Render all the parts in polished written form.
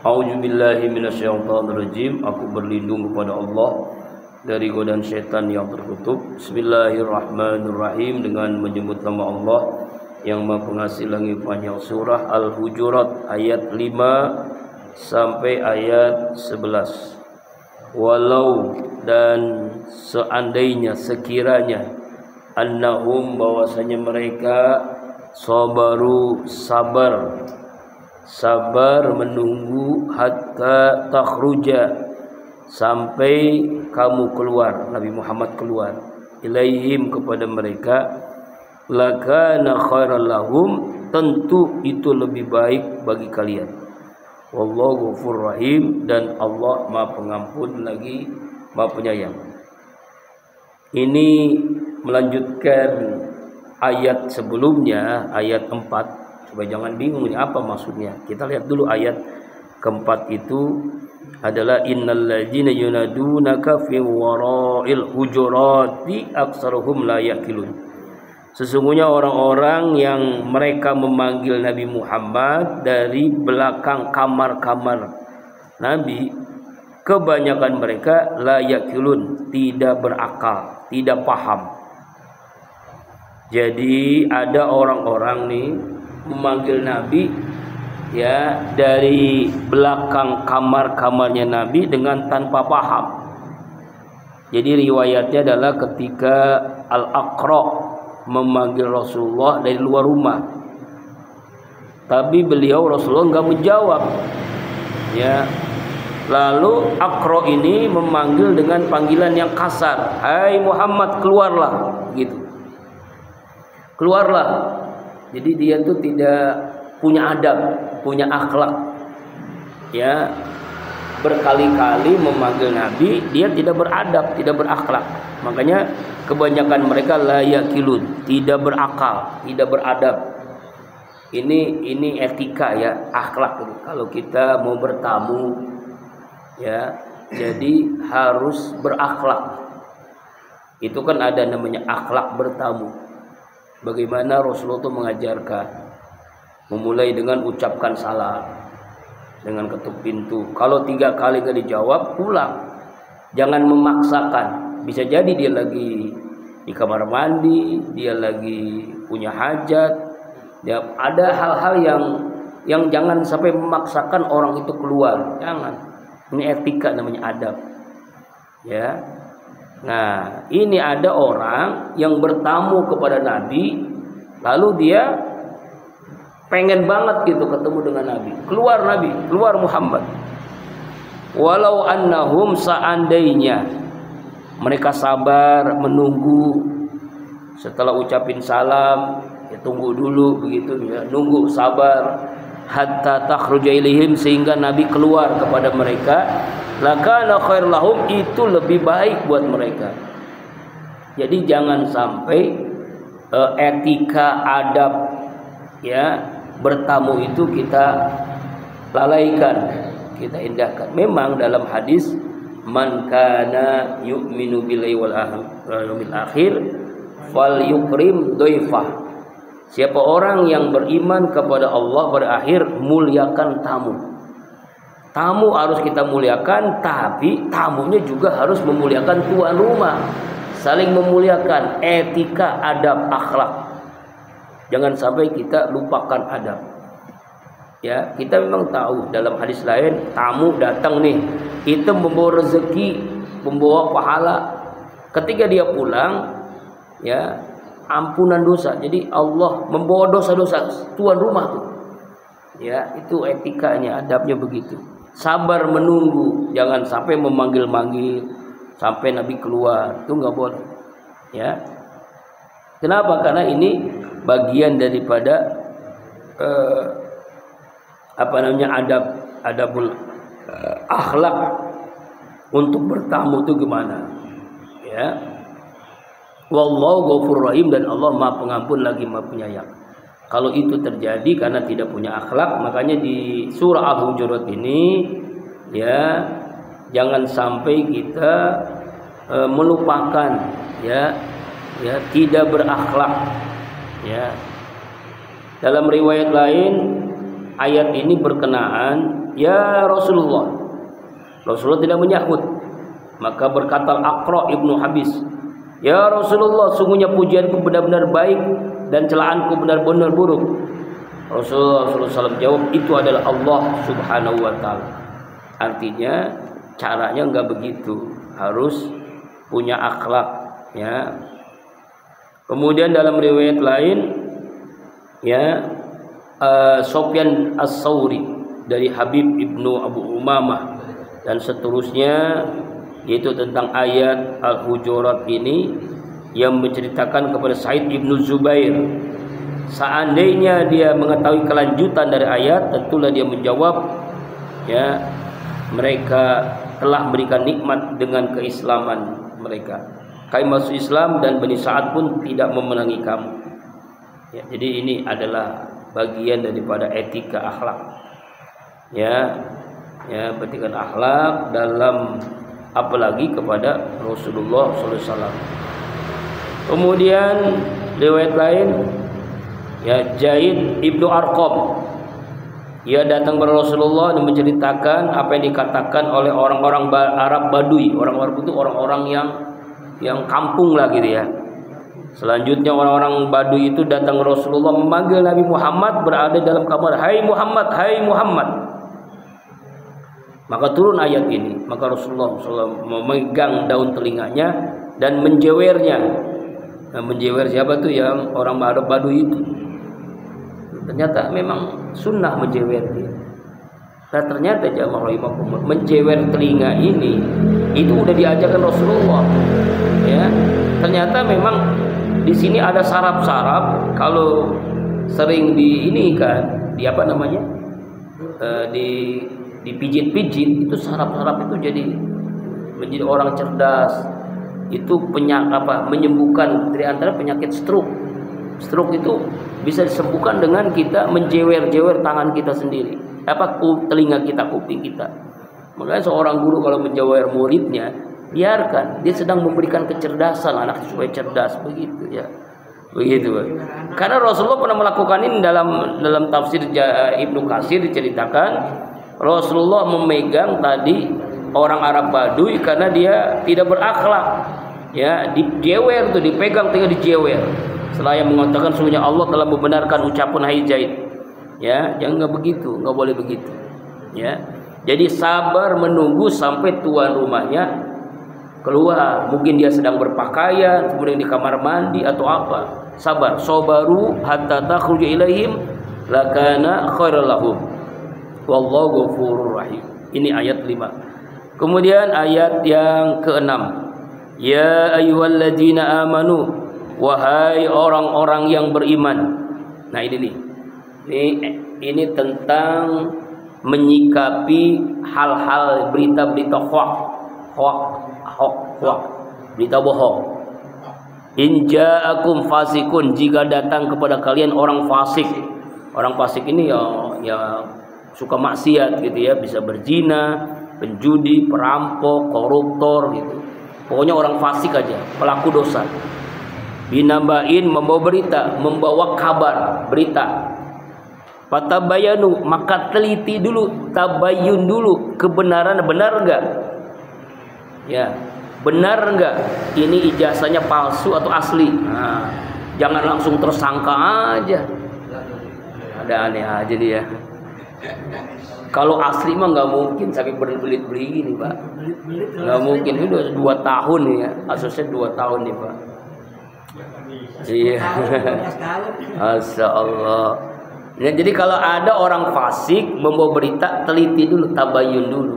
A'udzubillahi minasyaitonirrajim. Aku berlindung kepada Allah dari godaan syaitan yang terkutuk. Bismillahirrahmanirrahim. Dengan menyebut nama Allah yang Maha Pengasih lagi panjang. Surah Al-Hujurat ayat 5 sampai ayat 11. Walau dan seandainya sekiranya annahum bahwasanya mereka sabar menunggu hatta takhruja sampai kamu keluar, Nabi Muhammad keluar, ilaihim kepada mereka, lakana khairal lahum, tentu itu lebih baik bagi kalian. Wallahu ghafurur rahim, dan Allah Maha Pengampun lagi Maha Penyayang. Ini melanjutkan ayat sebelumnya, ayat 4. Coba jangan bingung ini apa maksudnya. Kita lihat dulu ayat keempat itu adalah innal ladzina yunadunaka fi wara'il hujurati aktsaruhum la yaqilun. Sesungguhnya orang-orang yang mereka memanggil Nabi Muhammad dari belakang kamar-kamar Nabi, kebanyakan mereka la yaqilun, tidak berakal, tidak paham. Jadi ada orang-orang nih memanggil Nabi ya dari belakang kamar-kamarnya Nabi dengan tanpa paham. Jadi riwayatnya adalah ketika Al-Aqra memanggil Rasulullah dari luar rumah, tapi Rasulullah nggak menjawab ya. Lalu Aqra ini memanggil dengan panggilan yang kasar, hai Muhammad, keluarlah, gitu, keluarlah. Jadi dia tuh tidak punya adab, punya akhlak ya. Berkali-kali memanggil Nabi, dia tidak beradab, tidak berakhlak. Makanya kebanyakan mereka la yaqilun, tidak berakal, tidak beradab. Ini etika ya, akhlak. Kalau kita mau bertamu ya, jadi harus berakhlak. Itu kan ada namanya akhlak bertamu. Bagaimana Rasulullah itu mengajarkan, memulai dengan ucapkan salam, dengan ketuk pintu. Kalau 3 kali gak dijawab, pulang. Jangan memaksakan. Bisa jadi dia lagi di kamar mandi, dia lagi punya hajat ya. Ada hal-hal yang jangan sampai memaksakan orang itu keluar. Jangan. Ini etika, namanya adab ya. Nah, ini ada orang yang bertamu kepada Nabi, lalu dia pengen banget gitu ketemu dengan Nabi. Keluar Muhammad. Walau annahum, seandainya mereka sabar menunggu, setelah ucapin salam ya tunggu dulu begitu ya, nunggu sabar hatta takhruja ilaihim, sehingga Nabi keluar kepada mereka, lakana khair lahum, itu lebih baik buat mereka. Jadi jangan sampai etika adab ya bertamu itu kita lalaikan, kita indahkan. Memang dalam hadis man kana yu'minu billahi wal yawmil akhir falyukrim dhaifah. Siapa orang yang beriman kepada Allah pada akhir, muliakan tamu. Tamu harus kita muliakan, tapi tamunya juga harus memuliakan tuan rumah. Saling memuliakan, etika, adab, akhlak. Jangan sampai kita lupakan adab. Ya, kita memang tahu dalam hadis lain, tamu datang nih, itu membawa rezeki, membawa pahala. Ketika dia pulang, ya, ampunan dosa. Jadi Allah membawa dosa-dosa tuan rumah tuh. Ya, itu etikanya, adabnya begitu. Sabar menunggu, jangan sampai memanggil-manggil sampai Nabi keluar, itu nggak boleh. Ya. Kenapa? Karena ini bagian daripada adabul akhlak untuk bertamu itu gimana? Ya. Wallahu ghafurur rahim, dan Allah Maha Pengampun lagi Maha Penyayang. Kalau itu terjadi karena tidak punya akhlak, makanya di surah Al-Hujurat ini ya jangan sampai kita melupakan ya tidak berakhlak ya. Dalam riwayat lain ayat ini berkenaan "Ya Rasulullah." Rasulullah tidak menyahut. Maka berkata Aqra ibnu Habis, "Ya Rasulullah, sungguhnya pujianku benar-benar baik dan celaanku benar-benar buruk." Rasulullah SAW jawab, "Itu adalah Allah Subhanahu wa Ta'ala." Artinya caranya enggak begitu, harus punya akhlak, ya. Kemudian dalam riwayat lain, ya, Sufyan As-Tsauri dari Habib ibnu Abu Umamah dan seterusnya, yaitu tentang ayat Al-Hujurat ini yang menceritakan kepada Sa'id ibnu Zubair, seandainya dia mengetahui kelanjutan dari ayat, tentulah dia menjawab, ya, mereka telah berikan nikmat dengan keislaman mereka. Kami masuk Islam dan Bani Sa'ad pun tidak memenangi kamu. Ya, jadi ini adalah bagian daripada etika akhlak. Ya, petikan akhlak dalam apalagi kepada Rasulullah SAW. Kemudian riwayat lain, ya, Zaid ibnu Arqam, ia datang kepada Rasulullah dan menceritakan apa yang dikatakan oleh orang-orang Arab Badui. Orang-orang itu orang-orang yang kampung lah gitu ya. Selanjutnya orang-orang Badui itu datang ke Rasulullah memanggil Nabi Muhammad berada dalam kamar, "Hai Muhammad, hai Muhammad." Maka turun ayat ini. Maka Rasulullah SAW memegang daun telinganya dan menjewernya. Nah, menjewer siapa tuh? Yang orang Arab Badui itu. Ternyata memang sunnah menjewer dia. Nah, ternyata jamaah rahimakumullah, menjewer telinga ini itu udah diajarkan Rasulullah. Ya, ternyata memang di sini ada saraf-saraf, kalau sering di ini kan, di apa namanya, dipijit-pijit, itu saraf-saraf itu jadi menjadi orang cerdas. Itu menyembuhkan dari antara penyakit stroke. Stroke itu bisa disembuhkan dengan kita menjewer-jewer tangan kita sendiri, telinga kita, kuping kita. Makanya seorang guru kalau menjewer muridnya, biarkan, dia sedang memberikan kecerdasan anak supaya cerdas, begitu ya. Begitu. Karena Rasulullah pernah melakukan ini dalam tafsir Ibnu Katsir diceritakan, Rasulullah memegang tadi orang Arab Badui karena dia tidak berakhlak. Ya, dijewer tuh, dipegang tinggal dijewer. Setelah yang mengatakan sesungguhnya Allah telah membenarkan ucapan hai Zaid. Ya, jangan nggak begitu, nggak boleh begitu. Ya. Jadi sabar menunggu sampai tuan rumahnya keluar. Mungkin dia sedang berpakaian, kemudian di kamar mandi atau apa. Sabar, sabaru hatta takhruja ilaihim lakana khairal lahum. Wallahu ghafurur rahim. Ini ayat 5. Kemudian ayat yang ke-6. Ya ayyuhalladzina amanu, wahai orang-orang yang beriman. Nah ini nih. Ini tentang menyikapi hal-hal berita-berita hoax, berita bohong. In ja'akum fasikun, jika datang kepada kalian orang fasik. Orang fasik ini ya suka maksiat gitu ya, bisa berzina, penjudi, perampok, koruptor gitu. Pokoknya orang fasik aja, pelaku dosa. Binambain, membawa berita, membawa kabar, berita. Fatabayanu, maka teliti dulu, tabayun dulu, kebenaran benar enggak? Ya, benar enggak? Ini ijazahnya palsu atau asli? Nah, jangan langsung tersangka aja. Ada aneh aja dia. Kalau asli mah nggak mungkin sampai berbelit-belit gini, Pak. Nggak mungkin, itu 2 tahun ya, asosnya 2 tahun nih, Pak. Iya. Masya Allah. Ya, jadi kalau ada orang fasik membawa berita, teliti dulu, tabayun dulu.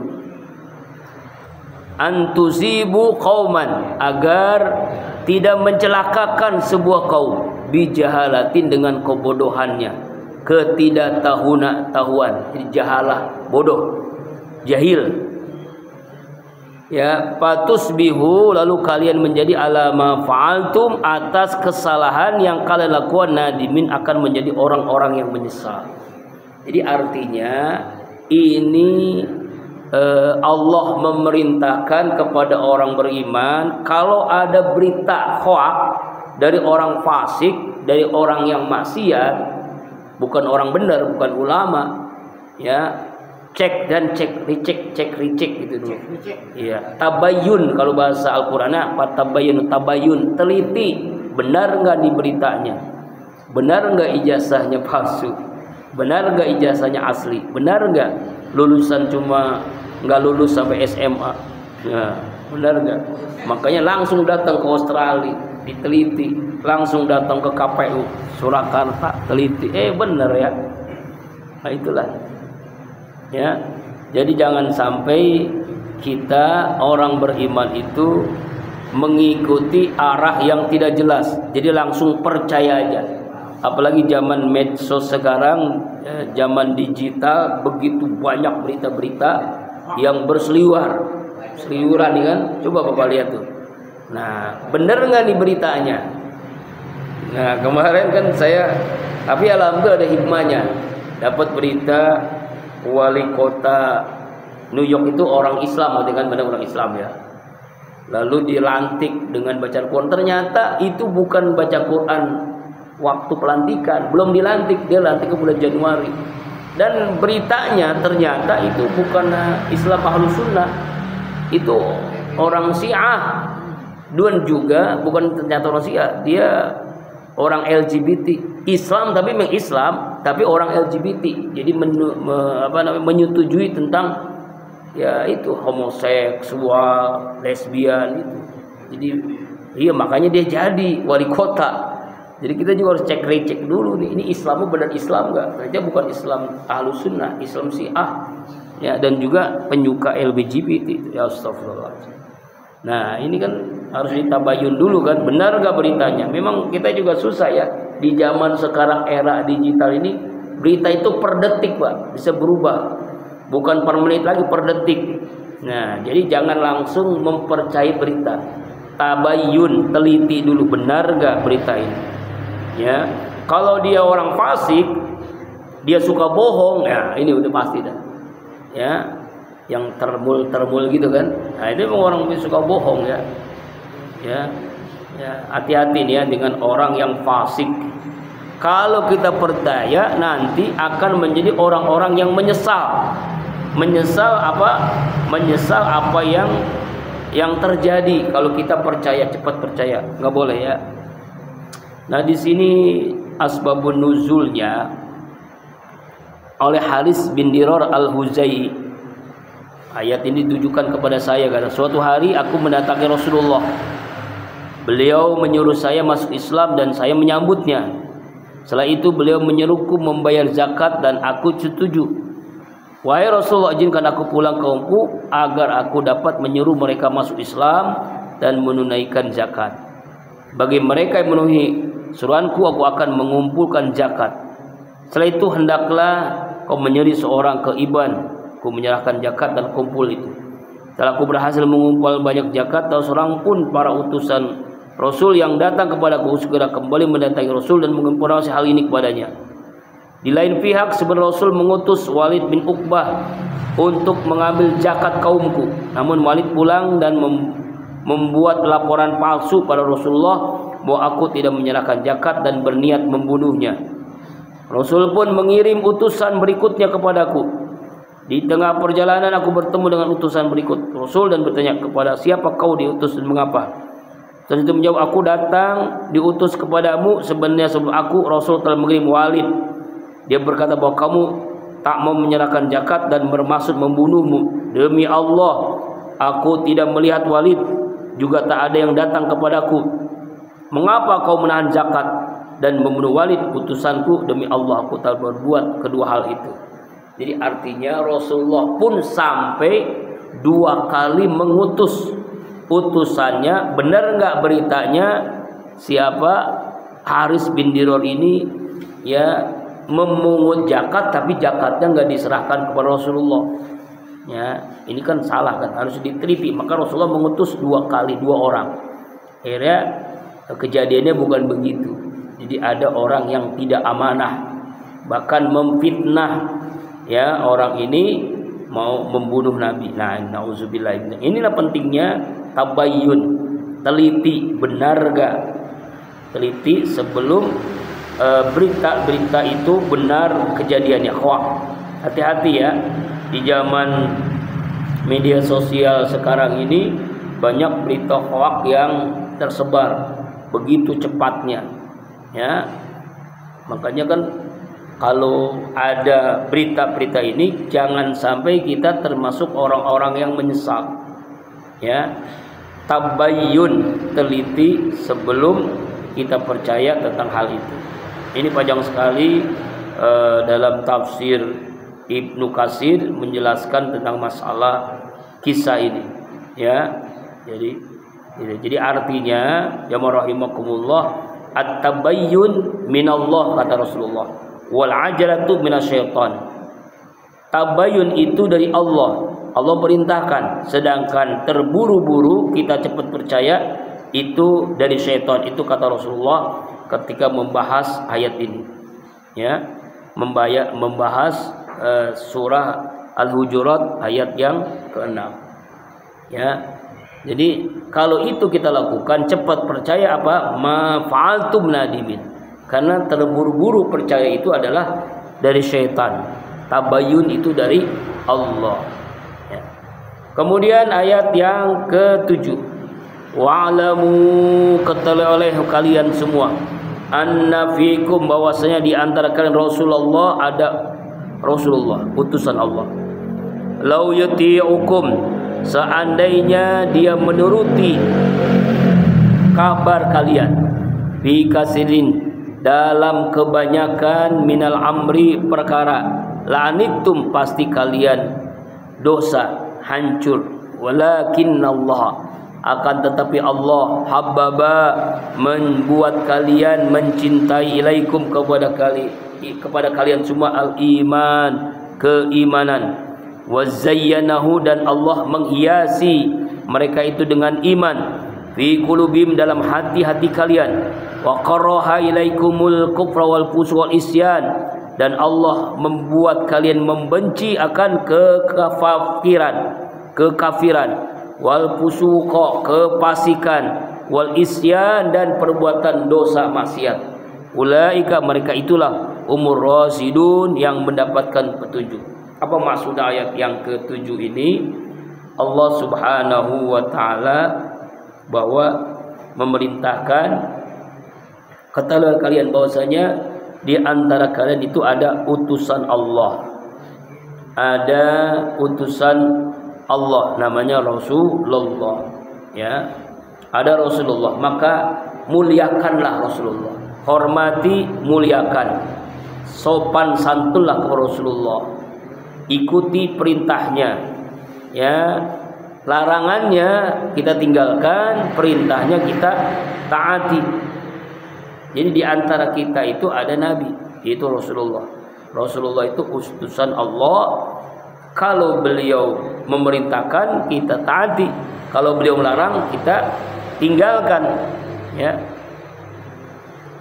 Antusibu qauman, agar tidak mencelakakan sebuah kaum, bijahalatin, dengan kebodohannya, ketidaktahuan, jadi jahalah, bodoh, jahil. Ya, fatusbihu, lalu kalian menjadi alama fa'altum, atas kesalahan yang kalian lakukan, nadimin, akan menjadi orang-orang yang menyesal. Jadi artinya ini Allah memerintahkan kepada orang beriman, kalau ada berita hoax dari orang fasik, dari orang yang maksiat, bukan orang benar, bukan ulama, ya, cek dan cek recheck gitu dulu. Iya, tabayun kalau bahasa Al-Qur'annya apa? Tabayun, teliti, benar enggak di beritanya? Benar enggak ijazahnya palsu? Benar enggak ijazahnya asli? Benar enggak lulusan cuma enggak lulus sampai SMA? Nah, benar enggak? Makanya langsung datang ke Australia, diteliti, langsung datang ke KPU Surakarta, teliti. Benar ya. Nah, itulah. Ya, jadi jangan sampai kita orang beriman itu mengikuti arah yang tidak jelas, jadi langsung percaya aja. Apalagi zaman medsos sekarang, zaman digital, begitu banyak berita-berita yang berseliweran kan. Coba Bapak lihat tuh. Nah, bener nggak nih beritanya? Nah, kemarin kan tapi alhamdulillah ada hikmahnya, dapat berita wali kota New York itu orang Islam, dengan benar orang Islam ya. Lalu dilantik dengan bacaan Quran. Ternyata itu bukan baca Quran waktu pelantikan, belum dilantik, dia lantik ke bulan Januari. Dan beritanya ternyata itu bukan Islam Ahlus Sunnah, itu orang Syiah. Dan juga bukan ternyata orang Syiah, dia orang LGBT. Islam tapi mengislam, tapi orang LGBT. Jadi menyetujui tentang ya itu homoseksual, lesbian itu. Jadi iya, makanya dia jadi wali kota. Jadi kita juga harus cek dulu nih, ini Islamnya benar Islam enggak? Ternyata bukan Islam Ahlus Sunnah, Islam Syiah. Ya, dan juga penyuka LGBT itu. Ya astagfirullah. Nah, ini kan harus ditabayun dulu kan, benar enggak beritanya? Memang kita juga susah ya. Di zaman sekarang era digital ini, berita itu per detik Pak, bisa berubah. Bukan per menit lagi, per detik. Nah, jadi jangan langsung mempercayai berita. Tabayun, teliti dulu, benar enggak berita ini. Ya, kalau dia orang fasik, dia suka bohong, ya ini udah pasti dah. Ya, yang termul gitu kan. Nah, ini memang orang yang suka bohong ya. Ya, hati-hati nih ya dengan orang yang fasik. Kalau kita percaya, nanti akan menjadi orang-orang yang menyesal. Menyesal apa yang terjadi kalau kita percaya, cepat percaya. Nggak boleh ya. Nah, di sini asbabun nuzulnya oleh Haris bin Dirar al-Huzai. Ayat ini ditujukan kepada saya karena suatu hari aku mendatangi Rasulullah. Beliau menyuruh saya masuk Islam dan saya menyambutnya. Setelah itu beliau menyeruku membayar zakat dan aku setuju. Wahai Rasulullah, izinkan aku pulang kaumku agar aku dapat menyuruh mereka masuk Islam dan menunaikan zakat. Bagi mereka yang memenuhi suruhanku, aku akan mengumpulkan zakat. Setelah itu hendaklah kau menyeri seorang keiban. Aku menyerahkan zakat dan kumpul itu. Setelah aku berhasil mengumpul banyak zakat, tak seorang pun para utusan Rasul yang datang kepadaku segera kembali mendatangi Rasul dan menginformasi hal ini kepadanya. Di lain pihak, sebenarnya Rasul mengutus Walid bin Uqbah untuk mengambil zakat kaumku. Namun Walid pulang dan membuat laporan palsu pada Rasulullah bahwa aku tidak menyerahkan zakat dan berniat membunuhnya. Rasul pun mengirim utusan berikutnya kepadaku. Di tengah perjalanan aku bertemu dengan utusan berikut Rasul dan bertanya, kepada siapa kau diutus dan mengapa? Terus itu menjawab, aku datang diutus kepadamu sebenarnya sebelum aku Rasul telah mengirim Walid. Dia berkata bahwa kamu tak mau menyerahkan zakat dan bermaksud membunuhmu. Demi Allah, aku tidak melihat Walid, juga tak ada yang datang kepadaku. Mengapa kau menahan zakat dan membunuh Walid? Putusanku demi Allah, aku tak berbuat kedua hal itu. Jadi artinya Rasulullah pun sampai 2 kali mengutus utusannya. Benar nggak beritanya siapa Haris bin Dirar ini ya memungut zakat, tapi zakatnya nggak diserahkan kepada Rasulullah. Ya, ini kan salah kan, harus diteliti. Maka Rasulullah mengutus 2 kali 2 orang. Akhirnya kejadiannya bukan begitu. Jadi ada orang yang tidak amanah, bahkan memfitnah ya orang ini mau membunuh Nabi. Nah, nauzubillah. Inilah pentingnya tabayyun, teliti, benar gak? Teliti sebelum berita-berita itu benar kejadiannya, hoax. Hati-hati ya, di zaman media sosial sekarang ini banyak berita hoak yang tersebar begitu cepatnya, ya. Makanya kan kalau ada berita-berita ini jangan sampai kita termasuk orang-orang yang menyesal, ya. Tabayyun, teliti sebelum kita percaya tentang hal itu. Ini panjang sekali dalam tafsir Ibnu Katsir menjelaskan tentang masalah kisah ini, ya. Jadi artinya ya rahimakumullah, at-tabayyun minallah kata Rasulullah, wal ajalatu minasyaitan. Tabayyun itu dari Allah, Allah perintahkan, sedangkan terburu-buru kita cepat percaya itu dari syaitan. Itu kata Rasulullah ketika membahas ayat ini, ya, membahas surah Al-Hujurat ayat yang ke-6, ya. Jadi kalau itu kita lakukan, cepat percaya apa? Ma fa'altum nadimin. Karena terburu-buru percaya itu adalah dari syaitan. Tabayyun itu dari Allah, ya. Kemudian ayat yang ke-7, wa'lamu, ketahui oleh kalian semua, anna fikum, bahwasanya di antara kalian Rasulullah, ada Rasulullah utusan Allah. Lau yuti'ukum, seandainya dia menuruti kabar kalian, fi kasirin, dalam kebanyakan minal amri perkara, la'anittum, pasti kalian dosa, hancur. Walakinnallah, akan tetapi Allah, habbaba, membuat kalian mencintai, ilaikum, kepada kalian semua, al-iman, keimanan, wazayyanahu, dan Allah menghiasi mereka itu dengan iman, fi qulubihim, dalam hati-hati kalian, wa karaha ilaikumul kufra wal fusuq wal isyan, dan Allah membuat kalian membenci akan kekafiran, wal fusuq, kefasikan, wal isyan, dan perbuatan dosa maksiat. Ulaika, mereka itulah umur rasidun, yang mendapatkan petunjuk. Apa maksud ayat yang ke-7 ini? Allah Subhanahu wa taala bahwa memerintahkan, ketahuilah kalian bahwasanya di antara kalian itu ada utusan Allah. Ada utusan Allah namanya Rasulullah, ya. Ada Rasulullah, maka muliakanlah Rasulullah. Hormati, muliakan. Sopan santunlah ke Rasulullah. Ikuti perintahnya, ya. Larangannya kita tinggalkan, perintahnya kita taati. Jadi di antara kita itu ada nabi, yaitu Rasulullah. Rasulullah itu utusan Allah. Kalau beliau memerintahkan, kita taati. Kalau beliau melarang, kita tinggalkan, ya.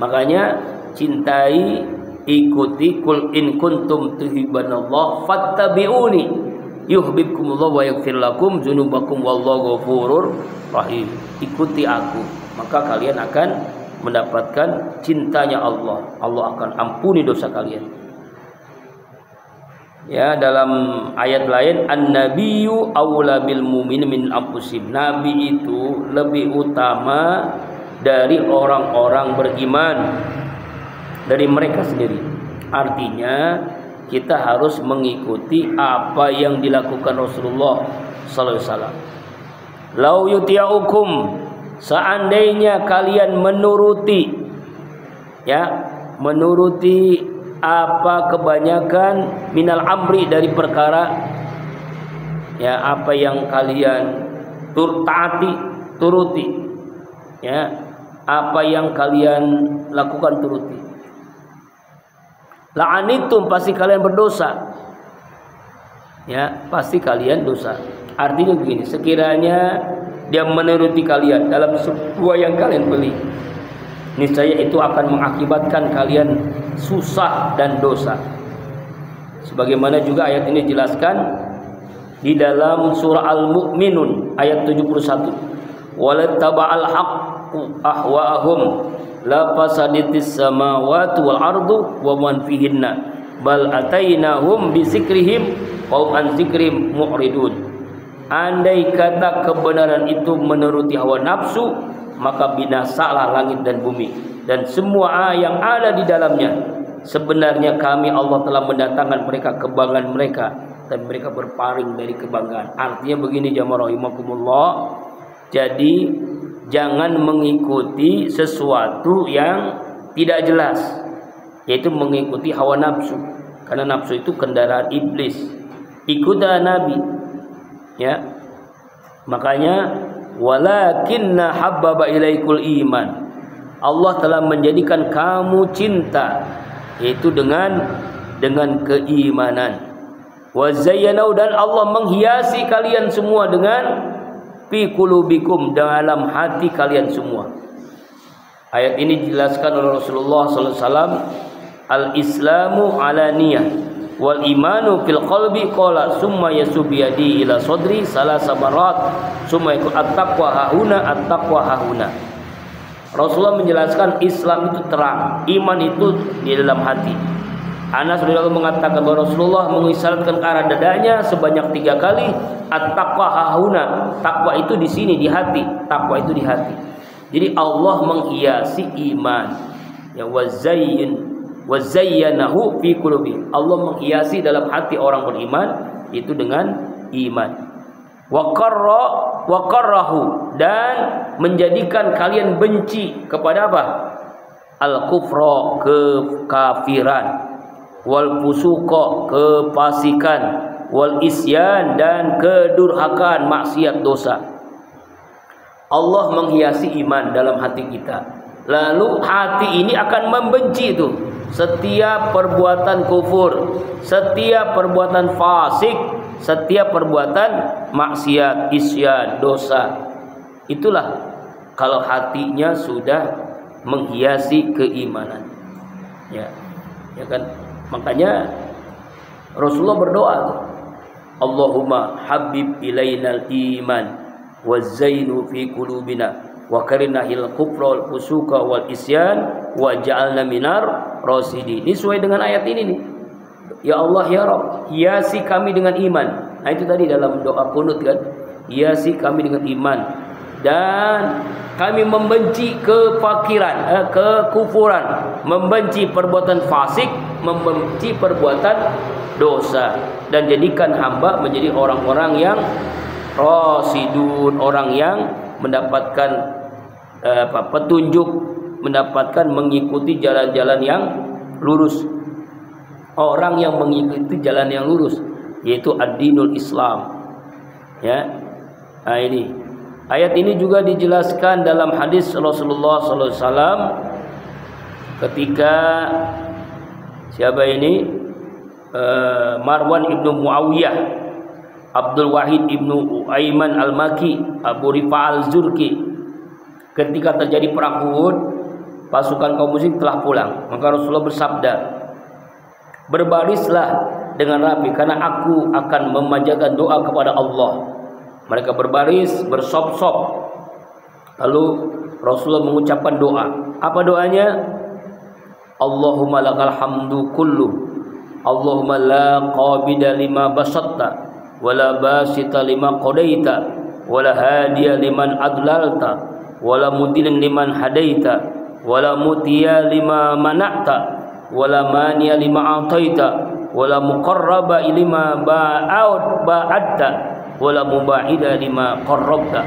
Makanya cintai, ikuti, kul in kuntum tuhibbanallah fattabi'uni yuhibbukumullah wa yaghfir lakum dzunubakum wallahu ghafurur rahim. Ikuti aku, maka kalian akan mendapatkan cintanya Allah. Allah akan ampuni dosa kalian. Ya, dalam ayat lain, an-nabiyyu aula bil mu'minin min anfusihim. Nabi itu lebih utama dari orang-orang beriman dari mereka sendiri. Artinya kita harus mengikuti apa yang dilakukan Rasulullah sallallahu alaihi wasallam. Lau yuti'ukum, seandainya kalian menuruti, ya, menuruti apa kebanyakan minal amri, dari perkara, ya, apa yang kalian turuti, ya, apa yang kalian lakukan turuti. La'anitum, pasti kalian berdosa, ya, pasti kalian dosa. Artinya begini, sekiranya dia menuruti kalian dalam sebuah yang kalian beli, niscaya itu akan mengakibatkan kalian susah dan dosa. Sebagaimana juga ayat ini dijelaskan di dalam surah Al-Mu'minun ayat 71. Walattaba'al haqqu ahwa'ahum la fasaditis samawati wal ardu wa man fihinna bal atainahum bizikrihim wa hum an zikrihim mu'ridun. Andai kata kebenaran itu menuruti hawa nafsu, maka binasalah langit dan bumi dan semua yang ada di dalamnya. Sebenarnya kami Allah telah mendatangkan mereka kebanggaan mereka dan mereka berpaling dari kebanggaan. Artinya begini jamaah rahimakumullah. Jadi jangan mengikuti sesuatu yang tidak jelas, yaitu mengikuti hawa nafsu. Karena nafsu itu kendaraan iblis. Ikutlah Nabi. Ya. Makanya walakinna habbaba ilaikul iman. Allah telah menjadikan kamu cinta, yaitu dengan keimanan. Wa zayyanahu, dan Allah menghiasi kalian semua dengan fi qulubikum, dalam hati kalian semua. Ayat ini dijelaskan oleh Rasulullah sallallahu alaihi wasallam, al-islamu alaniyah wal imanu fil qalbi, qala summa yasubiyadi ila sadri salasa marat summa yakun at-taqwa hauna at-taqwa hauna. Rasulullah menjelaskan Islam itu terang, iman itu di dalam hati. Anas radhiyallahu mengatakan bahwa Rasulullah mengisyaratkan ke arah dadanya sebanyak 3 kali, at-taqwa hauna, takwa itu di sini di hati, takwa itu di hati. Jadi Allah menghiasi iman, ya wazayyanahu fi qulubi. Allah menghiasi dalam hati orang beriman itu dengan iman. Wa qarrahu, dan menjadikan kalian benci kepada apa? Al-kufra, kekafiran, wal fusuqa, kefasikan, wal isyan, dan kedurhakaan, maksiat, dosa. Allah menghiasi iman dalam hati kita. Lalu hati ini akan membenci itu setiap perbuatan kufur, setiap perbuatan fasik, setiap perbuatan maksiat, isyan, dosa. Itulah kalau hatinya sudah menghiasi keimanan. Ya kan? Makanya Rasulullah berdoa, Allahumma habib ilainal iman wa zainu fi qulubina wa karinahil kufra wal fusuqa wal isyan wa ja'alna minar rasidin. Ini sesuai dengan ayat ini nih. Ya Allah ya Rabb, hiasi kami dengan iman. Nah itu tadi dalam doa kunut kan, hiasi kami dengan iman, dan kami membenci kefakiran, kekufuran, membenci perbuatan fasik, membenci perbuatan dosa, dan jadikan hamba menjadi orang-orang yang rasidun, orang yang mendapatkan petunjuk, mendapatkan mengikuti jalan-jalan yang lurus. Orang yang mengikuti jalan yang lurus, yaitu ad-dinul Islam. Ya. Nah ini ayat ini juga dijelaskan dalam hadis Rasulullah SAW ketika siapa ini Marwan ibnu Muawiyah, Abdul Wahid ibnu Aiman al-Maki, Abu Rifa al-Zurki, ketika terjadi perang Uhud, pasukan kaum muslim telah pulang. Maka Rasulullah bersabda, berbarislah dengan rapi karena aku akan memanjatkan doa kepada Allah. Mereka berbaris, bersop-sop. Lalu Rasulullah mengucapkan doa. Apa doanya? Allahumma lakal hamdu kullu. Allahumma la qabida lima basatta wa la basita lima qadaita wa la hadiya liman adlalta wa la mudillin liman hadaita wa la mutiya lima mana'ta wala maniya lima ataita wala muqarraba lima ba'adta wala muba'ida lima qarrabta.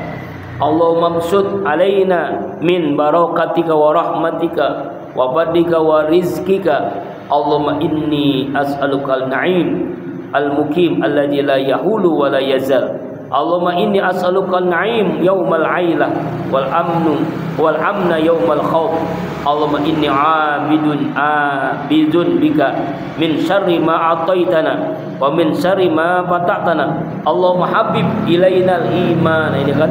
Allahumma msud alaina min barakatika wa rahmatika wa fadlika wa rizkika. Allahumma inni as'alukal na'im al-mukim alladhi la yahulu wa la yazal. Allahumma inni as'alukal na'im yawmal 'ailah wal amna yawmal khawf. Allahumma inni abidun bika min syarri ma ataitana wa min syarri ma fata'tana. Allahumma habib ilainal iman, ini kan,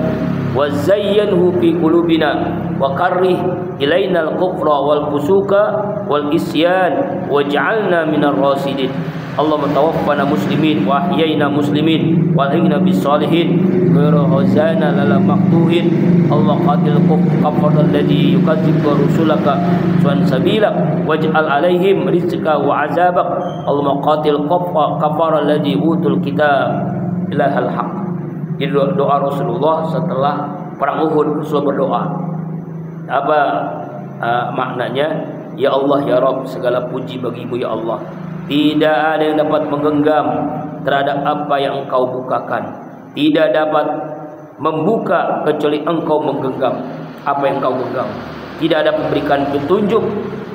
wa zayyanhu fi qulubina wa karrih ilainal kufra wal fusuqa wal isyan waj'alna minar rasidin. Allahumma tawaffana muslimin wa ahyayna muslimin wa alhiqna bis salihin ghairu hazana lala maqtuhin. Allah qatil kafar alladhi yukadzibu rusulaka wan sabila waj'al alaihim rizqa wa azabak Allahumma qatil kafara alladhi utul kitab ilahal haq. Jadi doa Rasulullah setelah perang Uhud, Rasulullah berdoa. Apa maknanya? Ya Allah ya Rabb, segala puji bagimu ya Allah. Tidak ada yang dapat menggenggam terhadap apa yang Engkau bukakan. Tidak dapat membuka kecuali Engkau menggenggam apa yang Engkau genggam. Tidak ada memberikan petunjuk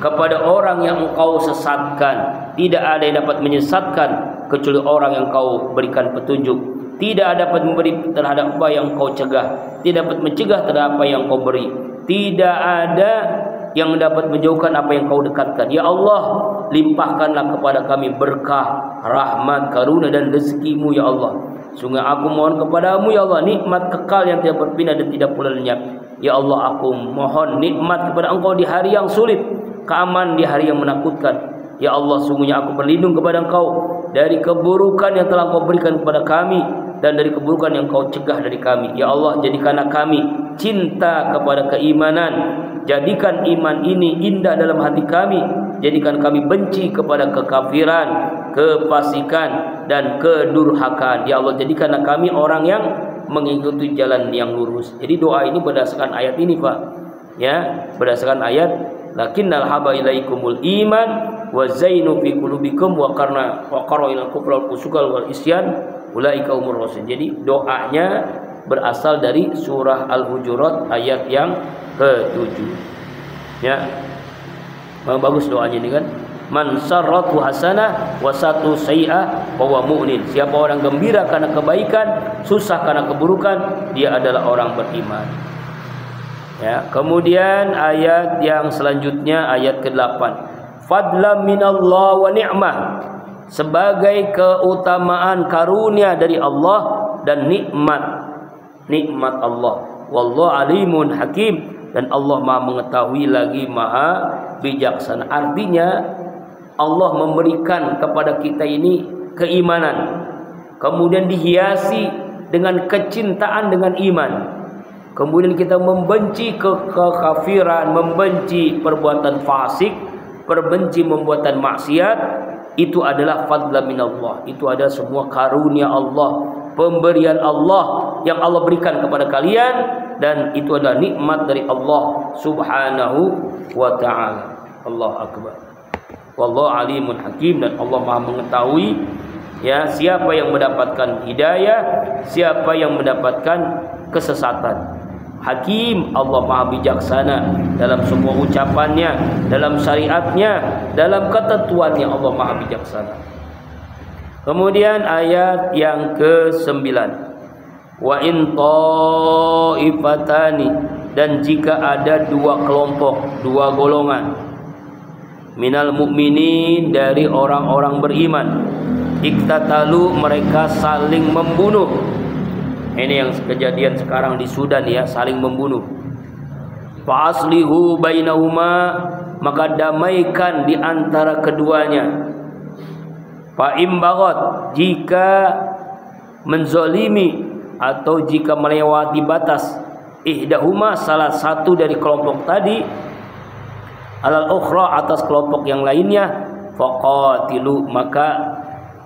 kepada orang yang Engkau sesatkan. Tidak ada yang dapat menyesatkan kecuali orang yang Engkau berikan petunjuk. Tidak ada dapat memberi terhadap apa yang Engkau cegah. Tidak dapat mencegah terhadap apa yang Engkau beri. Tidak ada yang dapat menjauhkan apa yang Kau dekatkan. Ya Allah, limpahkanlah kepada kami berkah, rahmat, karunia dan rezeki-Mu ya Allah. Sungguh aku mohon kepadamu ya Allah nikmat kekal yang tidak berpindah dan tidak pula lenyap. Ya Allah, aku mohon nikmat kepada Engkau di hari yang sulit, keamanan di hari yang menakutkan. Ya Allah, sungguhnya aku berlindung kepada Engkau dari keburukan yang telah Engkau berikan kepada kami dan dari keburukan yang Kau cegah dari kami. Ya Allah, jadikanlah kami cinta kepada keimanan. Jadikan iman ini indah dalam hati kami. Jadikan kami benci kepada kekafiran, kefasikan dan kedurhakaan. Ya Allah, jadikanlah kami orang yang mengikuti jalan yang lurus. Jadi doa ini berdasarkan ayat ini, Pak. Ya, berdasarkan ayat lakinnal haba ilaikumul iman wa zainu fi qulubikum wa qarna wa qara'il kufra wal fusuqa wal isyan ulaika umur rasul. Jadi doanya berasal dari surah Al-Hujurat ayat yang ke-7. Ya. Bagus doanya ini kan. Man sarratu hasanah wa satu sayyi'ah wa huwa mu'min. Siapa orang gembira karena kebaikan, susah karena keburukan, dia adalah orang beriman. Ya, kemudian ayat yang selanjutnya ayat ke-8. Fadlan minallah wa ni'mah. Sebagai keutamaan karunia dari Allah dan nikmat Allah. Wallahu alimun hakim, dan Allah Maha mengetahui lagi Maha bijaksana. Artinya Allah memberikan kepada kita ini keimanan, kemudian dihiasi dengan kecintaan dengan iman. Kemudian kita membenci kekafiran, membenci perbuatan fasik, membenci perbuatan maksiat. Itu adalah fadla minallah. Itu adalah semua karunia Allah, pemberian Allah yang Allah berikan kepada kalian, dan itu adalah nikmat dari Allah Subhanahu wa ta'ala. Allah akbar. Wallahu alimun hakim, dan Allah Maha mengetahui ya siapa yang mendapatkan hidayah, siapa yang mendapatkan kesesatan. Hakim, Allah Maha bijaksana dalam semua ucapannya, dalam syariatnya, dalam ketentuannya. Allah Maha bijaksana. Kemudian ayat yang ke-9. Wa in ta'ifatani, dan jika ada dua kelompok, dua golongan, minal mu'minin, dari orang-orang beriman, iktatalu, mereka saling membunuh. Ini yang kejadian sekarang di Sudan ya, saling membunuh. Fa aslihu bainahuma, maka damaikan di antara keduanya. Fa imbagot, jika menzolimi atau jika melewati batas, ihdahuma, salah satu dari kelompok tadi, alal ukhra, atas kelompok yang lainnya, faqatilu, maka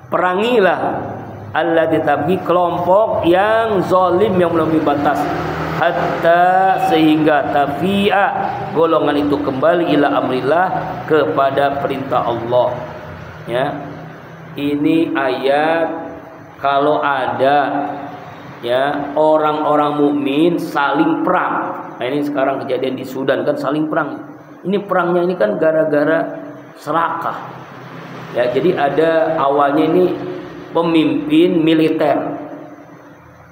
perangilah alladzi tabghi, kelompok yang zalim, yang melampaui batas, hatta, sehingga tafi'a, golongan itu kembali ila amrillah, kepada perintah Allah. Ya, ini ayat kalau ada ya orang-orang mukmin saling perang. Nah, ini sekarang kejadian di Sudan kan saling perang. Ini perangnya ini kan gara-gara serakah. Ya, jadi ada awalnya ini pemimpin militer.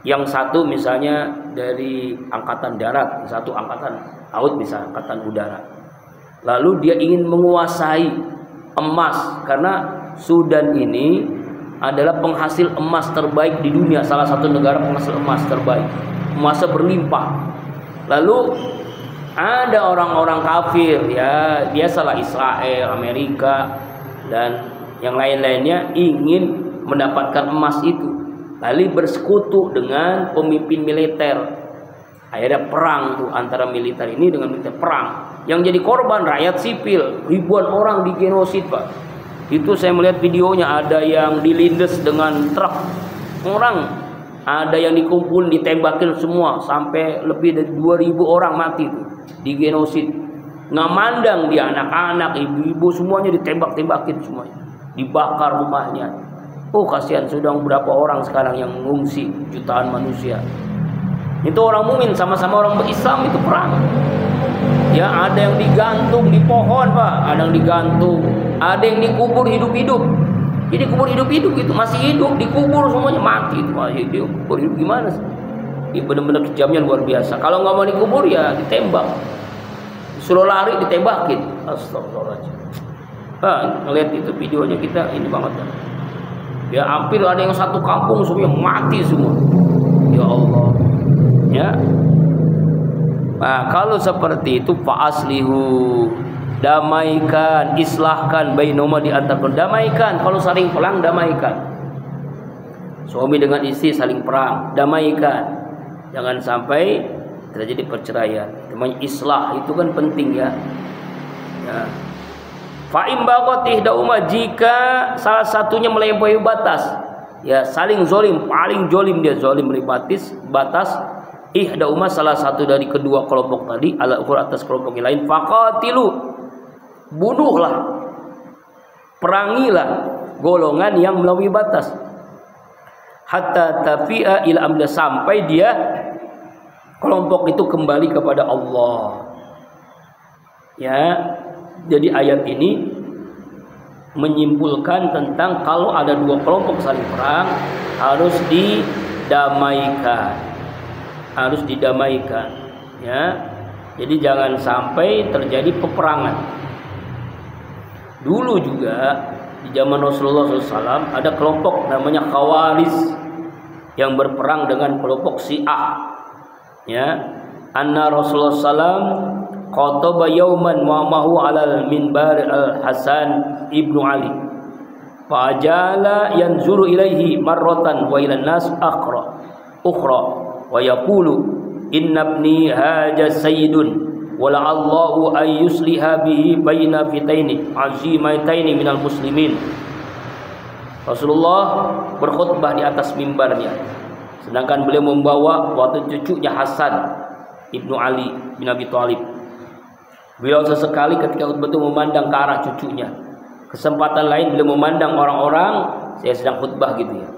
Yang satu misalnya dari angkatan darat, satu angkatan laut, bisa angkatan udara. Lalu dia ingin menguasai emas, karena Sudan ini adalah penghasil emas terbaik di dunia, salah satu negara penghasil emas terbaik. Emasnya berlimpah. Lalu ada orang-orang kafir ya, biasalah Israel, Amerika dan yang lain-lainnya ingin mendapatkan emas itu, lalu bersekutu dengan pemimpin militer. Akhirnya perang tuh antara militer ini dengan militer, perang. Yang jadi korban rakyat sipil, ribuan orang digenosid, Pak. Itu saya melihat videonya, ada yang dilindes dengan truk orang, ada yang dikumpul ditembakin semua sampai lebih dari 2000 orang mati tuh, di genosid. Nggak mandang dia anak-anak, ibu-ibu semuanya ditembak-tembakin semuanya, dibakar rumahnya. Oh kasihan, sudah berapa orang sekarang yang mengungsi, jutaan manusia. Itu orang mukmin sama-sama orang berislam itu perang. Ya, ada yang digantung di pohon, Pak, ada yang digantung, ada yang dikubur hidup-hidup. Jadi kubur hidup-hidup gitu, masih hidup, dikubur semuanya mati itu, masih hidup, kubur hidup gimana sih? Ini benar-benar kejamnya luar biasa. Kalau nggak mau dikubur ya ditembak, suruh lari ditembakin. Astagfirullahaladzim. Ngeliat itu videonya kita ini banget kan. Ya hampir ada yang satu kampung semuanya mati semua. Ya Allah. Ya. Nah, kalau seperti itu fa'aslihu, damaikan, islahkan bainahuma, di antara, damaikan. Kalau saling perang, damaikan. Suami dengan istri saling perang, damaikan. Jangan sampai terjadi perceraian. Namanya islah itu kan penting ya. Ya. Fa in baghat ihdahuma, jika salah satunya melampaui batas, ya saling zolim, paling zolim dia, zolim melampaui batas. Ihdahuma, salah satu dari kedua kelompok tadi, ala ukhra, atas kelompok yang lain, faqatilu, bunuhlah, perangilah golongan yang melampaui batas, hatta tafi'a ila amda, sampai dia kelompok itu kembali kepada Allah. Ya, jadi ayat ini menyimpulkan tentang kalau ada dua kelompok saling perang harus didamaikan. Harus didamaikan, ya. Jadi jangan sampai terjadi peperangan. Dulu juga di zaman Rasulullah SAW ada kelompok namanya Khawarij yang berperang dengan kelompok Syiah. Ya, anna Rasulullah SAW qataba yauman wa mahu alal minbar al-Hasan ibnu Ali, fajala yanzuru ilaihi marratan wa ilan nas ukhra wa yaqulu inna ibni haja sayyidun wa la'allahu ay yusliha bihi baina fitaini azimataini minal muslimin. Rasulullah berkhutbah di atas mimbarnya, sedangkan beliau membawa waktu cucunya Hasan ibnu Ali bin Abi Thalib. Beliau sesekali ketika khutbah itu memandang ke arah cucunya, kesempatan lain beliau memandang orang-orang, saya sedang khutbah gitu ya.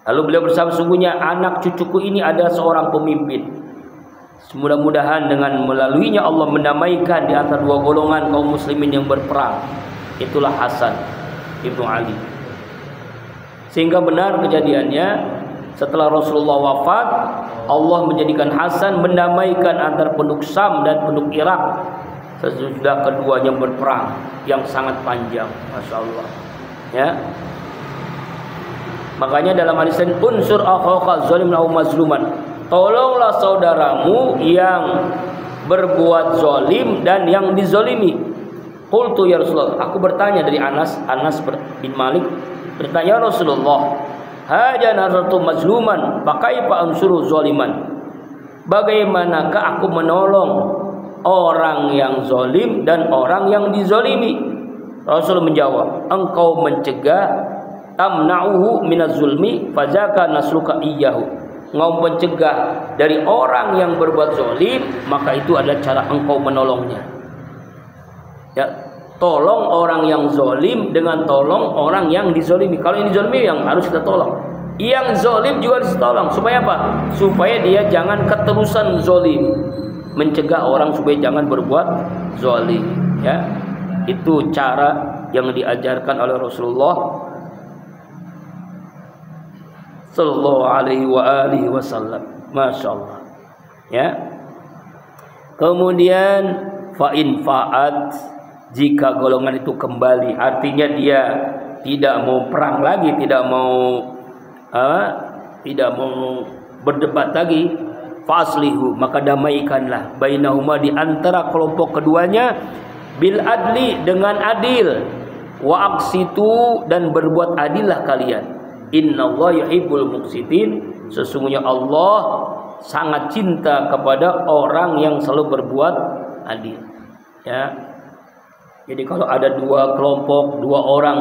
Lalu beliau bersabda, sungguhnya anak cucuku ini ada seorang pemimpin. Mudah-mudahan dengan melaluinya Allah mendamaikan di antara dua golongan kaum muslimin yang berperang. Itulah Hasan ibnu Ali. Sehingga benar kejadiannya, setelah Rasulullah wafat, Allah menjadikan Hasan mendamaikan antara penduduk Syam dan penduduk Irak sesudah keduanya berperang yang sangat panjang. Masya Allah. Ya. Makanya dalam hadis ini, unsur akhaka zaliman aw mazluman, tolonglah saudaramu yang berbuat zalim dan yang dizalimi. Qultu ya Rasulullah, aku bertanya dari Anas bin Malik bertanya, Rasulullah, haja nazartu mazluman fakaifa ansuru zaliman, bagaimanakah aku menolong orang yang zalim dan orang yang dizalimi? Rasul menjawab, engkau mencegah, tamna'uhu minaz zulmi fazaka nasruka iyyahu, engkau mencegah dari orang yang berbuat zalim, maka itu adalah cara engkau menolongnya. Ya, tolong orang yang zalim dengan tolong orang yang dizalimi. Kalau yang dizalimi yang harus kita tolong, yang zalim juga harus ditolong. Supaya apa? Supaya dia jangan keterusan zalim, mencegah orang supaya jangan berbuat zalim. Ya, itu cara yang diajarkan oleh Rasulullah sallallahu alaihi wa alihi wasallam. Masya Allah. Ya. Kemudian fa'in fa'at, jika golongan itu kembali, artinya dia tidak mau perang lagi, tidak mau berdebat lagi, fa'aslihu, maka damaikanlah bainahuma, di antara kelompok keduanya, bil adli, dengan adil, wa aqsitu, dan berbuat adillah kalian. Innallaha yuhibbul muqsitin, sesungguhnya Allah sangat cinta kepada orang yang selalu berbuat adil. Ya. Jadi kalau ada dua kelompok, dua orang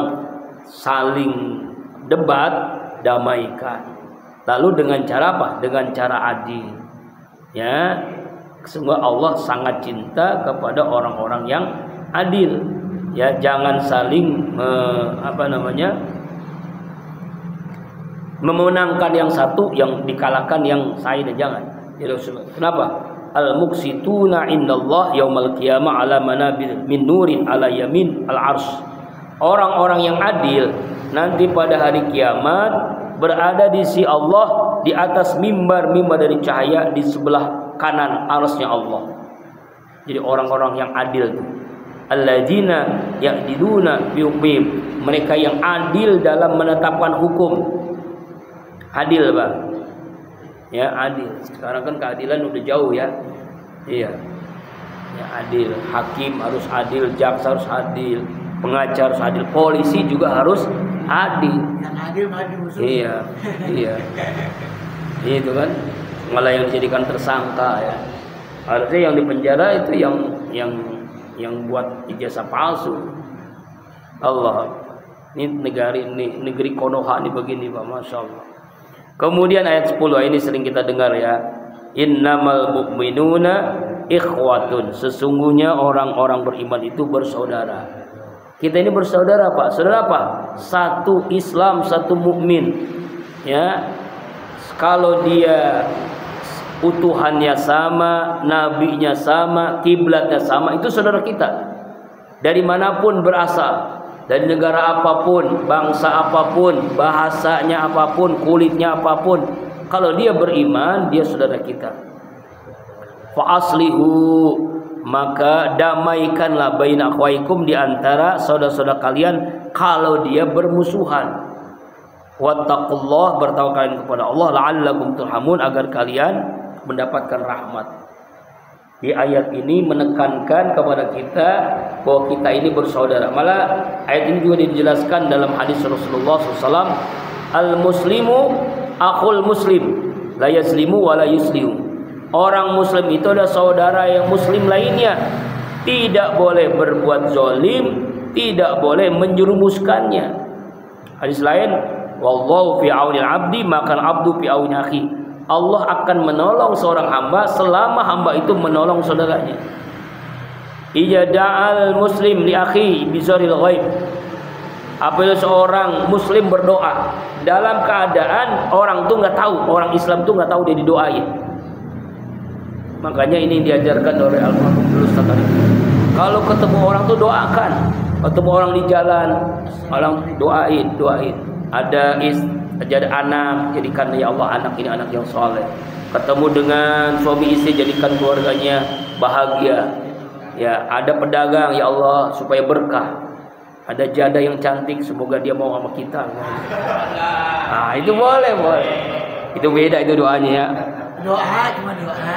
saling debat, damaikan. Lalu dengan cara apa? Dengan cara adil. Ya, sungguh Allah sangat cinta kepada orang-orang yang adil. Ya, jangan saling memenangkan yang satu, yang dikalahkan yang lain, jangan. Ya Rasulullah. Kenapa? Al-muqsituna indallah yaumal qiyamah ala manabir min nurin ala yamin al-arsy. Orang-orang yang adil nanti pada hari kiamat berada di sisi Allah di atas mimbar dari cahaya di sebelah kanan arsy-nya Allah. Jadi orang-orang yang adil itu alladzina ya'diluna bi hukmihim, mereka yang adil dalam menetapkan hukum. Adil, Pak. Ya, adil. Sekarang kan keadilan udah jauh ya. Iya. Ya, adil. Hakim harus adil, jaksa harus adil, pengacara harus adil, polisi juga harus adil. Yang adil maju. Iya. Iya. Itu kan malah yang dijadikan tersangka ya. Harusnya yang dipenjara itu yang buat ijazah palsu. Allah. Ini negeri Konoha ini begini, Pak. Masya Allah. Kemudian ayat 10 ini sering kita dengar ya. Innamal mu'minuna ikhwatun. Sesungguhnya orang-orang beriman itu bersaudara. Kita ini bersaudara, Pak. Saudara apa? Satu Islam, satu mukmin. Ya. Kalau dia utuhannya sama, nabinya sama, kiblatnya sama, itu saudara kita. Dari manapun berasal. Dari negara apapun, bangsa apapun, bahasanya apapun, kulitnya apapun, kalau dia beriman, dia saudara kita. Fa aslihu, maka damaikanlah baina akhwaikum, di antara saudara-saudara kalian kalau dia bermusuhan. Wattaqullah, bertakwa kalian kepada Allah, la'allakum turhamun, agar kalian mendapatkan rahmat. Di ayat ini menekankan kepada kita bahwa kita ini bersaudara. Malah ayat ini juga dijelaskan dalam hadis Rasulullah SAW. Al-muslimu akhul muslim, la yaslimu wa la yuslimu. Orang muslim itu adalah saudara yang muslim lainnya. Tidak boleh berbuat zalim, tidak boleh menjerumuskannya. Hadis lain, wallahu fi aunil abdi, maka abdu fi auni akhi. Allah akan menolong seorang hamba selama hamba itu menolong saudaranya. Ijada'al muslim li akhi bizaril ghaib. Apabila seorang muslim berdoa dalam keadaan orang tuh nggak tahu, orang Islam tuh nggak tahu dia didoain. Makanya ini diajarkan oleh Al-Quran Ustaz tadi. Kalau ketemu orang tuh doakan. Ketemu orang di jalan, orang doain. Ada anak, jadikan ya Allah anak ini anak yang soleh. Ketemu dengan suami istri, jadikan keluarganya bahagia. Ya, ada pedagang, ya Allah supaya berkah. Ada janda yang cantik, semoga dia mau sama kita. Nah, itu boleh. Itu beda itu doanya ya.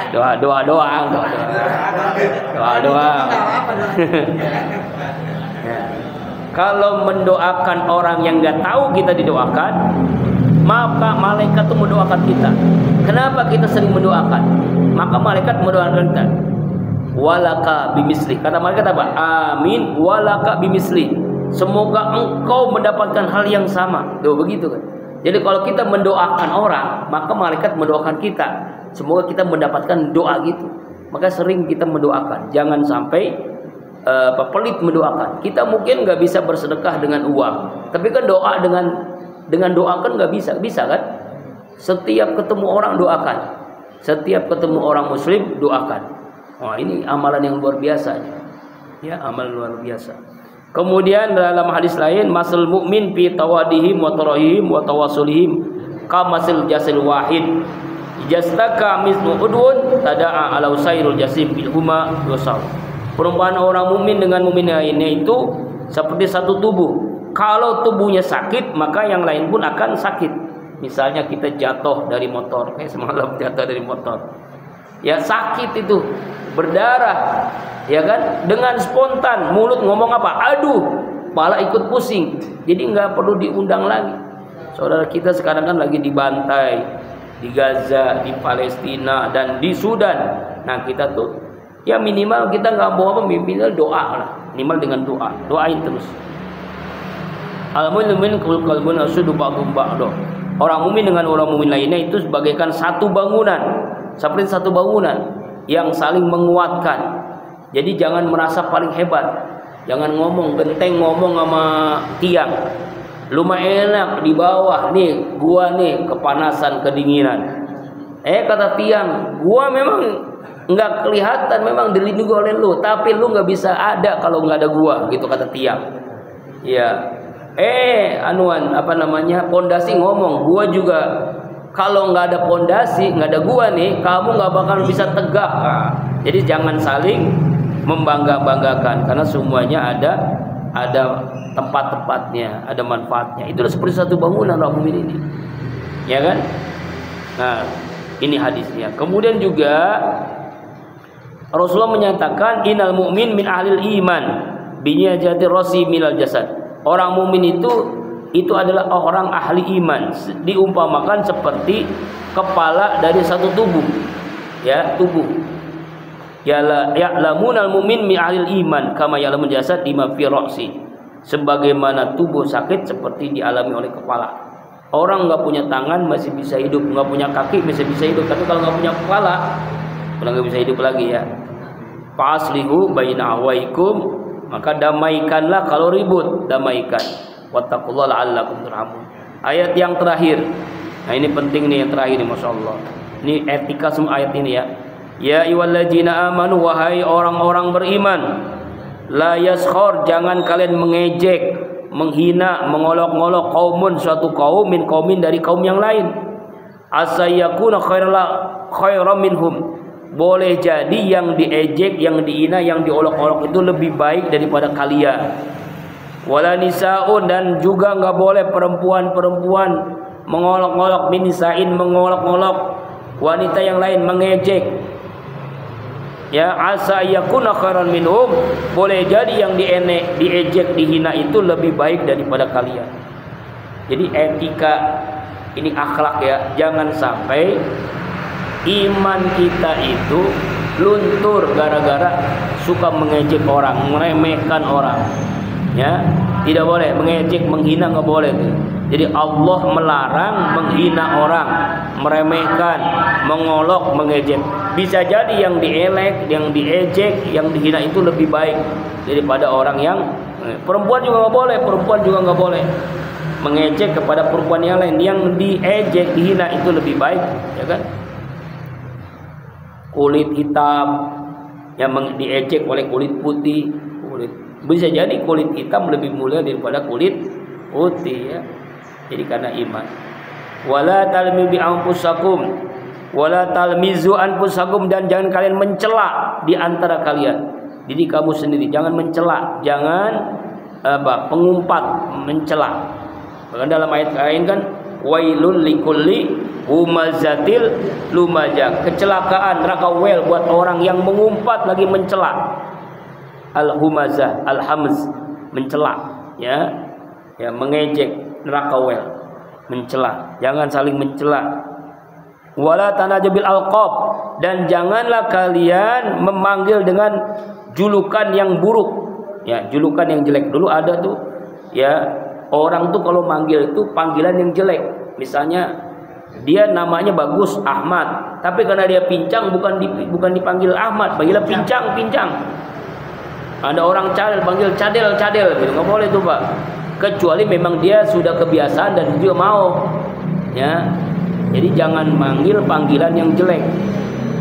Doa doang. Ya. Kalau mendoakan orang yang nggak tahu kita didoakan, maka malaikat itu mendoakan kita. Kenapa kita sering mendoakan? Maka malaikat mendoakan kita. Walaka bimisli. Kata malaikat apa? Amin. Walaka bimisli. Semoga engkau mendapatkan hal yang sama. Tuh begitu kan. Jadi kalau kita mendoakan orang, maka malaikat mendoakan kita. Semoga kita mendapatkan doa gitu. Maka sering kita mendoakan. Jangan sampai pelit mendoakan. Kita mungkin nggak bisa bersedekah dengan uang, tapi kan doa dengan doa kan nggak bisa kan? Setiap ketemu orang doakan, setiap ketemu orang muslim doakan. Wah, ini amalan yang luar biasa ya, amalan luar biasa. Kemudian dalam hadis lain, masal mukmin fi tawadihim wa tarahim wa tawasulihim kamasil jasil wahid jastaka mislu udwun tada'a ala usairul jasim bil huma dosal. Perumpamaan orang mukmin dengan mukmin lainnya itu seperti satu tubuh. Kalau tubuhnya sakit, maka yang lain pun akan sakit. Misalnya kita jatuh dari motor, kayak semalam jatuh dari motor. Ya sakit itu, berdarah, ya kan? Dengan spontan, mulut ngomong apa? Aduh, malah ikut pusing. Jadi nggak perlu diundang lagi. Saudara kita sekarang kan lagi dibantai di Gaza, di Palestina, dan di Sudan. Nah kita tuh ya minimal kita nggak mau apa, minimal doa lah, minimal dengan doain terus. Al-mu'min qalbun asudu ba'dhum ba'dha. Orang mukmin dengan orang mukmin lainnya itu sebagaikan satu bangunan, seperti satu bangunan yang saling menguatkan. Jadi jangan merasa paling hebat. Jangan ngomong genteng ngomong sama tiang. Lu mah enak di bawah nih, gua nih kepanasan, kedinginan. Kata tiang, gua memang nggak kelihatan, memang dilindungi oleh lu, tapi lu nggak bisa ada kalau nggak ada gua, gitu kata tiang. Ya. Pondasi ngomong, gua juga kalau nggak ada pondasi, nggak ada gua nih, kamu nggak bakal bisa tegak. Jadi jangan saling membangga-banggakan, karena semuanya ada tempat-tempatnya, ada manfaatnya. Itu seperti satu bangunan orang mukmin ini, ya kan? Nah, ini hadisnya. Kemudian juga Rasulullah menyatakan innal mu'min min ahlil iman binyajati rasi minal jasad. Orang mukmin itu adalah orang ahli iman, diumpamakan seperti kepala dari satu tubuh, ya, tubuh. Ya'lamunal mu'min min ahlil iman kama ya'lamun jasad bima fi ra'si. Sebagaimana tubuh sakit seperti dialami oleh kepala. Orang nggak punya tangan masih bisa hidup, nggak punya kaki masih bisa hidup, tapi kalau nggak punya kepala udah nggak bisa hidup lagi, ya. Fa'aslihu baina awaikum, maka damaikanlah kalau ribut, damaikan. Wattaqullaha la'allakum turhamun. Ayat yang terakhir. Nah, ini penting nih, yang terakhir nih, masyaallah. Ini etika semua ayat ini, ya. Ya ayyuhalladzina amanu, wahai orang-orang beriman, la yaskhor, jangan kalian mengejek, menghina, mengolok-olok kaumun, suatu kaum, min kaumin, dari kaum yang lain. Asayakuna khairan minhum, boleh jadi yang diejek, yang dihina, yang diolok-olok itu lebih baik daripada kalian. Wala nisaun, dan juga nggak boleh perempuan-perempuan mengolok-olok, min nisain, mengolok-olok wanita yang lain, mengejek. Ya, asa yakuna khairan minhum, boleh jadi yang diejek, dihina itu lebih baik daripada kalian. Jadi etika ini, akhlak, ya. Jangan sampai iman kita itu luntur gara-gara suka mengejek orang, meremehkan orang. Ya, tidak boleh mengejek, menghina, nggak boleh. Jadi Allah melarang menghina orang, meremehkan, mengolok, mengejek. Bisa jadi yang dielek, yang diejek, yang dihina itu lebih baik daripada orang yang perempuan juga nggak boleh, perempuan juga nggak boleh mengejek kepada perempuan yang lain. Yang diejek, dihina itu lebih baik, ya kan? Kulit hitam yang diejek oleh kulit putih, bisa jadi kulit hitam lebih mulia daripada kulit putih, ya. Jadi karena iman. Wala talmizu anfusakum, wala talmizu anfusakum, dan jangan kalian mencela di antara kalian. Jadi kamu sendiri jangan mencela, jangan pengumpat, mencela. Bahkan dalam ayat lain kan, wailul likulli humazatil lumajah, kecelakaan, neraka wel buat orang yang mengumpat lagi mencela. Al-humazah, al-hamz, mencela, ya, mengejek, neraka wel, mencela. Jangan saling mencela. Wala tanajabil alqab, dan janganlah kalian memanggil dengan julukan yang buruk, ya, julukan yang jelek. Dulu ada tuh, ya, orang tuh kalau manggil itu panggilan yang jelek. Misalnya dia namanya bagus Ahmad, tapi karena dia pincang bukan dipanggil Ahmad, panggilnya pincang. Ada orang cadel, panggil cadel, gitu. Nggak boleh tuh, Pak. Kecuali memang dia sudah kebiasaan dan dia mau, ya. Jadi jangan manggil panggilan yang jelek,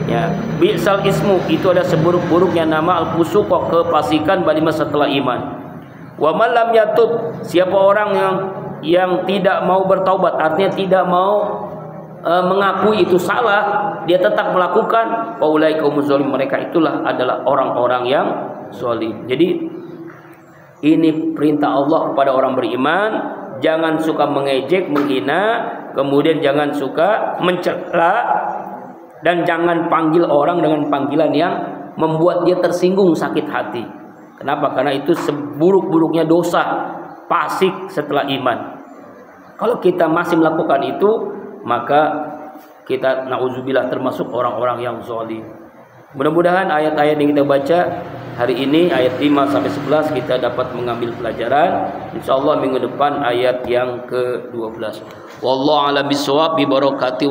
ya. Bi'sal ismu, itu ada seburuk-buruknya nama, al-fusuq, kefasikan, ba'da setelah iman. Wa man lam yatub, siapa orang yang tidak mau bertaubat, artinya tidak mau mengakui itu salah, dia tetap melakukan, faulaika humuz zalimun, mereka itulah adalah orang-orang yang zalim. Jadi ini perintah Allah kepada orang beriman, jangan suka mengejek, menghina, kemudian jangan suka mencela, dan jangan panggil orang dengan panggilan yang membuat dia tersinggung, sakit hati. Kenapa? Karena itu seburuk-buruknya dosa, fasik setelah iman. Kalau kita masih melakukan itu, maka kita na'udzubillah termasuk orang-orang yang zalim. Mudah-mudahan ayat-ayat yang kita baca Hari ini ayat 5 sampai 11 kita dapat mengambil pelajaran. Insyaallah minggu depan ayat yang ke-12. Wallahu a'lam bishawab bi barakati